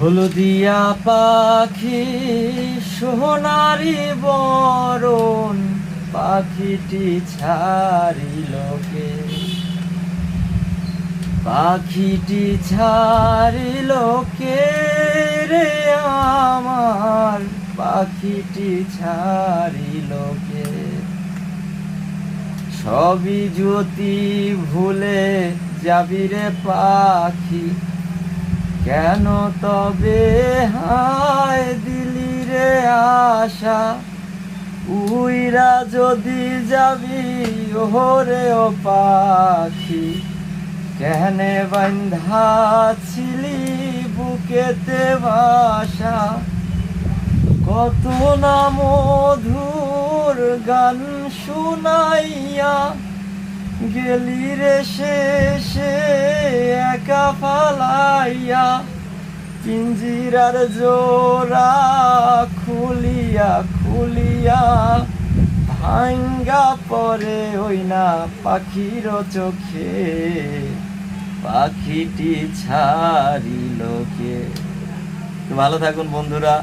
হলদিয়া পাখি সোনারি বরণ পাখিটি ছাড়িল কে, পাখিটি ছাড়িল কে রে আমার, পাখিটি ছাড়িল কে। সবই যদি ভুলে যাবি রে পাখি, কেন তবে হায় দিলি রে আশা। উইরা যদি যাবি ওরে ও পাখি, কেনে বান্ধা ছিলি বুকেতে বাসা। কত না মধুর গান শুনাইয়া গেলি রে শেষে একা ফালাইয়া। পিঞ্জিরার জোড়া খুলিয়া খুলিয়া ভাঙ্গা পরে ওই না পাখির চোখে, পাখিটি ছাড়িল কে। তো ভালো থাকুন বন্ধুরা।